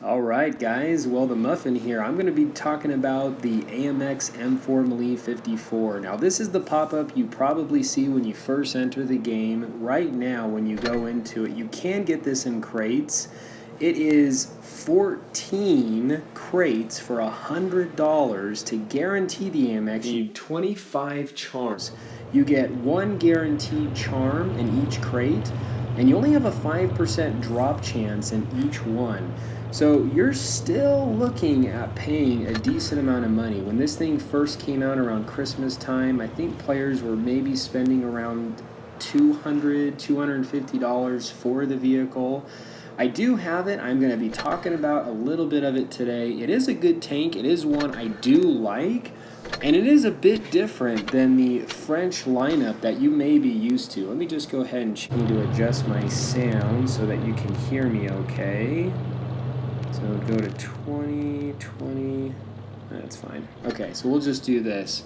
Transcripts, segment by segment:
All right, guys. Well, the muffin here. I'm going to be talking about the AMX M4 Melee 54. Now, this is the pop-up you probably see when you first enter the game. Right now, when you go into it, you can get this in crates. It is 14 crates for $100 to guarantee the AMX. You need 25 charms. You get one guaranteed charm in each crate, and you only have a 5% drop chance in each one. So you're still looking at paying a decent amount of money. When this thing first came out around Christmas time, I think players were maybe spending around $200, $250 for the vehicle. I do have it. I'm going to be talking about a little bit of it today. It is a good tank. It is one I do like, and it is a bit different than the French lineup that you may be used to. Let me just go ahead and change to adjust my sound so that you can hear me okay. So go to 20, 20, that's fine. Okay, so we'll just do this.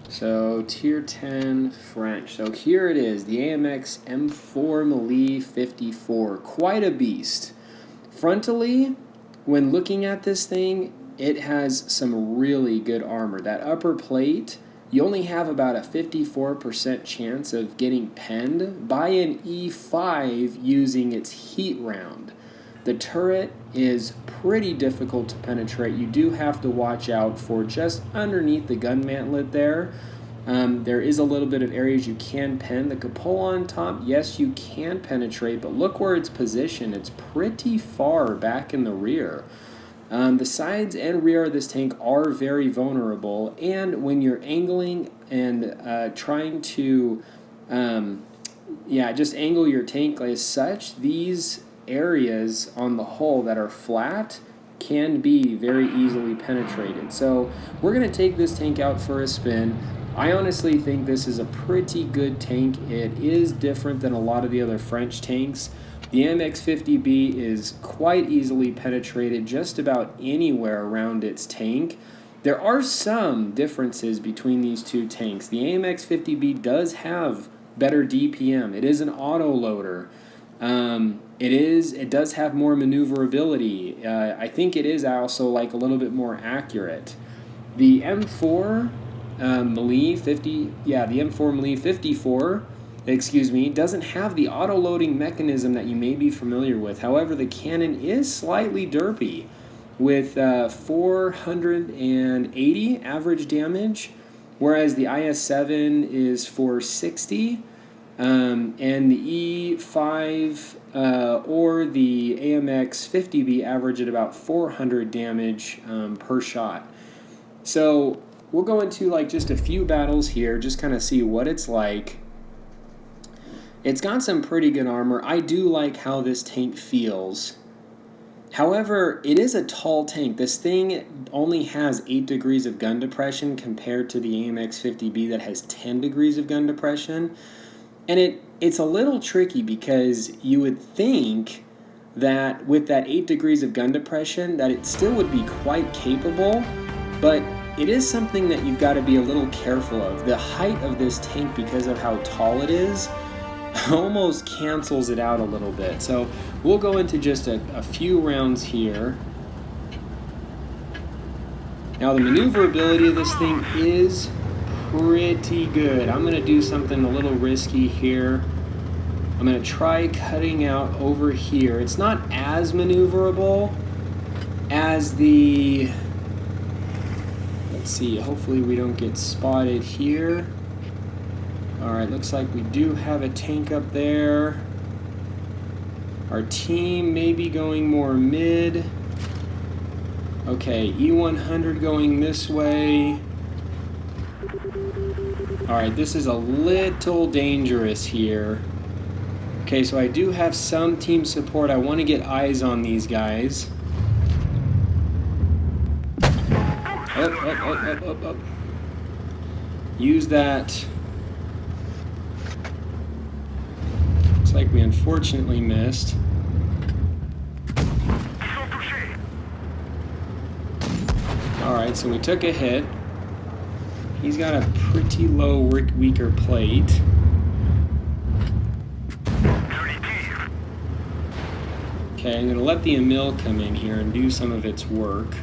So tier 10 French. So here it is, the AMX M4 Melee 54. Quite a beast. Frontally, when looking at this thing, it has some really good armor. That upper plate, you only have about a 54% chance of getting penned by an E5 using its heat round. The turret is pretty difficult to penetrate. You do have to watch out for just underneath the gun mantlet there. There is a little bit of areas you can pen. The cupola on top, yes, you can penetrate, but look where it's positioned. It's pretty far back in the rear. The sides and rear of this tank are very vulnerable, and when you're angling and trying to just angle your tank as such, these areas on the hull that are flat can be very easily penetrated. So we're going to take this tank out for a spin. I honestly think this is a pretty good tank. It is different than a lot of the other French tanks. The AMX-50B is quite easily penetrated just about anywhere around its tank. There are some differences between these two tanks. The AMX-50B does have better DPM. It is an auto loader. It does have more maneuverability. I think it is also like a little bit more accurate. The M4 Melee 50, the M4 Melee 54, doesn't have the auto loading mechanism that you may be familiar with. However, the cannon is slightly derpy with 480 average damage, whereas the IS-7 is 460. And the E5 or the AMX 50B average at about 400 damage per shot. So we'll go into like just a few battles here, just kind of see what it's like. It's got some pretty good armor. I do like how this tank feels. However, it is a tall tank. This thing only has 8 degrees of gun depression compared to the AMX 50B that has 10 degrees of gun depression. And it's a little tricky because you would think that with that 8 degrees of gun depression that it still would be quite capable, but it is something that you've got to be a little careful of. The height of this tank, because of how tall it is, almost cancels it out a little bit. So we'll go into just a few rounds here. Now the maneuverability of this thing is pretty good. I'm going to do something a little risky here. I'm going to try cutting out over here. It's not as maneuverable as the... Let's see, hopefully we don't get spotted here. Alright, looks like we do have a tank up there. Our team may be going more mid. Okay, E100 going this way. Alright, this is a little dangerous here. Okay, so I do have some team support. I want to get eyes on these guys. Up. Use that. Looks like we unfortunately missed. Alright, so we took a hit. He's got a pretty low, weaker plate. Okay, I'm going to let the Emil come in here and do some of its work.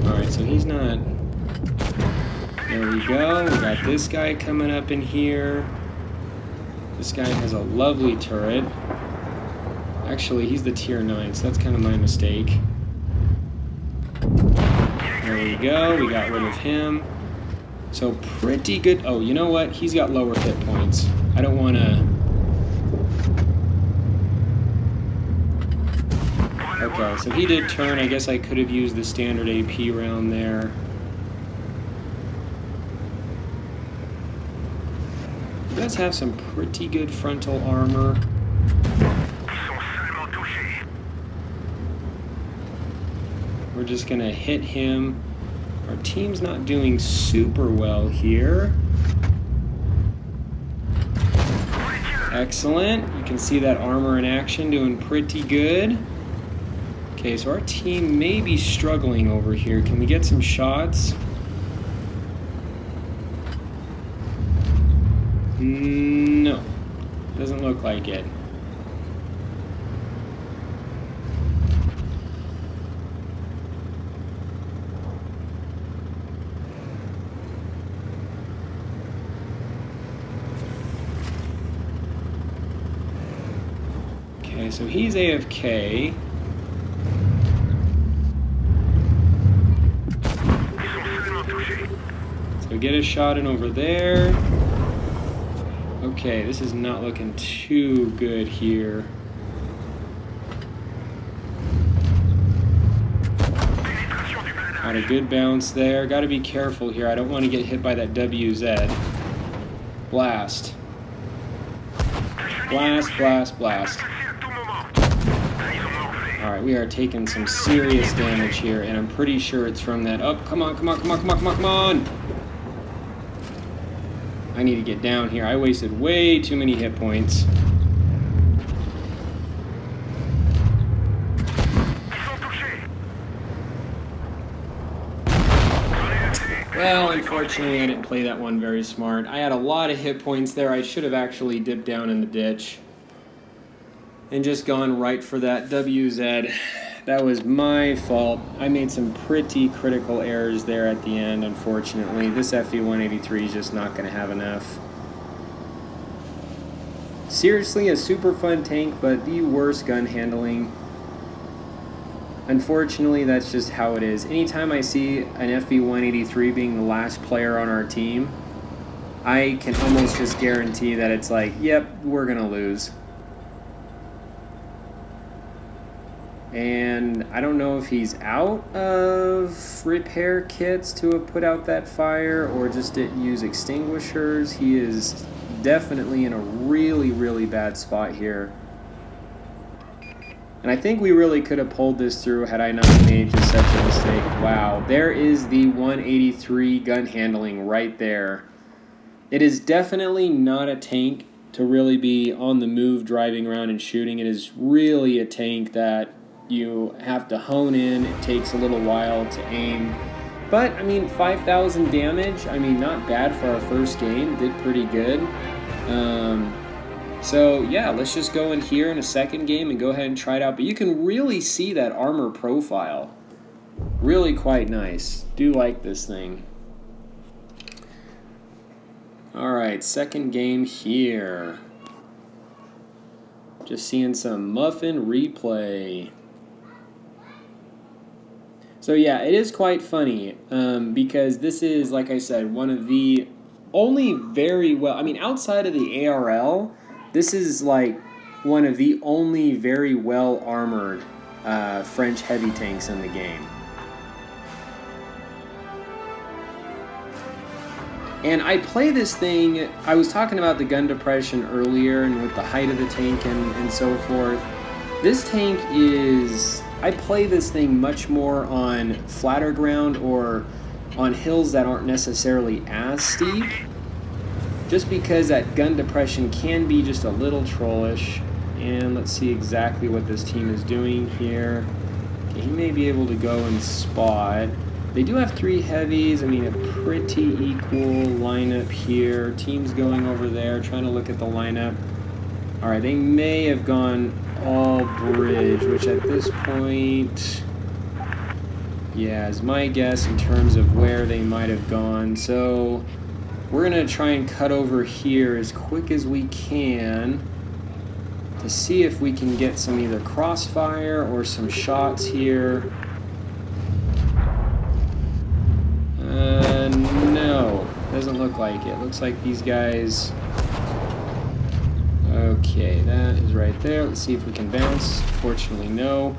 Alright, so he's not... There we go. We got this guy coming up in here. This guy has a lovely turret. Actually, he's the tier 9, so that's kind of my mistake. There we go. We got rid of him. So pretty good. Oh, you know what? He's got lower hit points. I don't want to... Okay, so he did turn. I guess I could have used the standard AP round there. He does have some pretty good frontal armor. We're just going to hit him. Our team's not doing super well here. Excellent. You can see that armor in action doing pretty good. Okay, so our team may be struggling over here. Can we get some shots? No. Doesn't look like it. Okay, so he's AFK. So get a shot in over there. Okay, this is not looking too good here. Got a good bounce there. Got to be careful here. I don't want to get hit by that WZ. Blast. Blast, blast, blast. Alright, we are taking some serious damage here, and I'm pretty sure it's from that... Oh, come on, come on, come on, come on, come on, come on! I need to get down here. I wasted way too many hit points. Well, unfortunately, I didn't play that one very smart. I had a lot of hit points there. I should have actually dipped down in the ditch and just gone right for that WZ. That was my fault. I made some pretty critical errors there at the end, unfortunately. This FE-183 is just not going to have enough. Seriously, a super fun tank, but the worst gun handling. Unfortunately, that's just how it is. Anytime I see an FE-183 being the last player on our team, I can almost just guarantee that it's like, yep, we're going to lose. And I don't know if he's out of repair kits to have put out that fire or just didn't use extinguishers. He is definitely in a really, really bad spot here. And I think we really could have pulled this through had I not made just such a mistake. Wow, there is the 183 gun handling right there. It is definitely not a tank to really be on the move driving around and shooting. It is really a tank that you have to hone in. It takes a little while to aim. But, I mean, 5,000 damage, I mean, not bad for our first game. Did pretty good. So, yeah, let's just go in here in a second game and go ahead and try it out. But you can really see that armor profile. Really quite nice. Do like this thing. Alright, second game here. Just seeing some muffin replay. So yeah, it is quite funny because this is, like I said, one of the only very well, I mean, outside of the ARL, this is like one of the only very well armored French heavy tanks in the game. And I play this thing, I was talking about the gun depression earlier and with the height of the tank and so forth. This tank is, I play this thing much more on flatter ground or on hills that aren't necessarily as steep, just because that gun depression can be just a little trollish. And let's see exactly what this team is doing here. Okay, he may be able to go and spot. They do have 3 heavies. I mean, a pretty equal lineup here. Teams going over there, trying to look at the lineup. Alright, they may have gone all bridge, which at this point, yeah, is my guess in terms of where they might have gone. So we're going to try and cut over here as quick as we can to see if we can get some either crossfire or some shots here. No, doesn't look like it. Looks like these guys... Okay, that is right there. Let's see if we can bounce. Fortunately, no.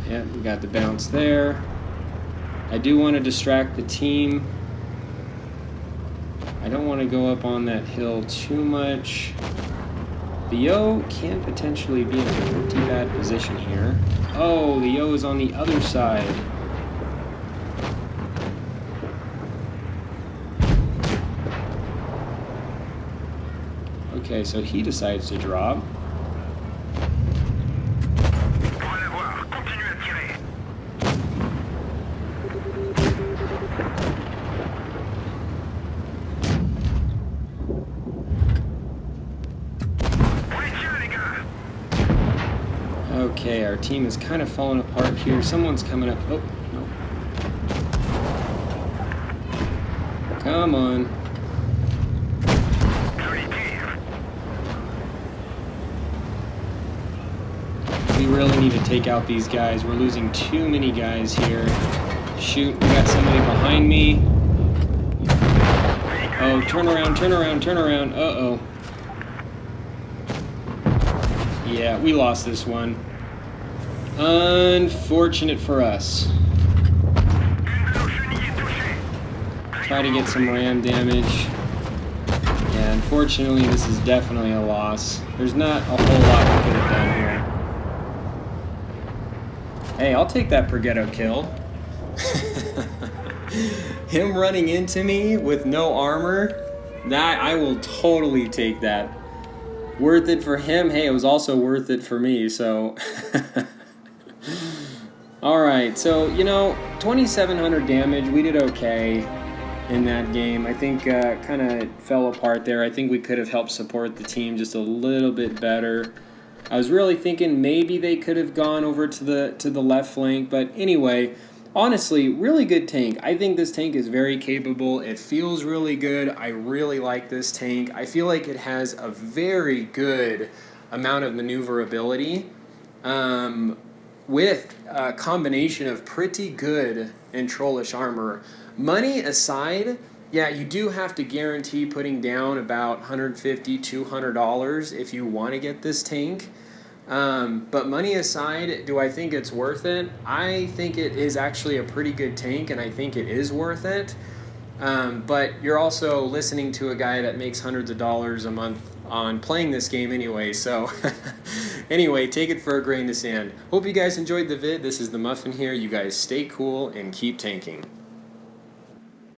Yeah, we got the bounce there. I do want to distract the team. I don't want to go up on that hill too much. The Yo can potentially be in a pretty bad position here. Oh, the Yo is on the other side. Okay, so he decides to drop. Okay, our team is kind of falling apart here. Someone's coming up. Oh, no. Come on. We really need to take out these guys. We're losing too many guys here. Shoot, we got somebody behind me. Oh, turn around, turn around, turn around. Uh-oh. Yeah, we lost this one. Unfortunate for us. Try to get some ram damage. Yeah, unfortunately, this is definitely a loss. There's not a whole lot we could have done here. Hey, I'll take that Pergetto kill. Him running into me with no armor, that I will totally take that. Worth it for him. Hey, it was also worth it for me, so... Alright, so, you know, 2,700 damage. We did okay in that game. I think kind of fell apart there. I think we could have helped support the team just a little bit better. I was really thinking maybe they could have gone over to the left flank, but anyway, honestly, really good tank. I think this tank is very capable. It feels really good. I really like this tank. I feel like it has a very good amount of maneuverability with a combination of pretty good and trollish armor. Money aside, yeah, you do have to guarantee putting down about $150, $200 if you want to get this tank. But money aside, do I think it's worth it? I think it is actually a pretty good tank, and I think it is worth it. But you're also listening to a guy that makes hundreds of dollars a month on playing this game anyway, so anyway, take it for a grain of sand. Hope you guys enjoyed the vid. This is the Muffin here. You guys stay cool and keep tanking.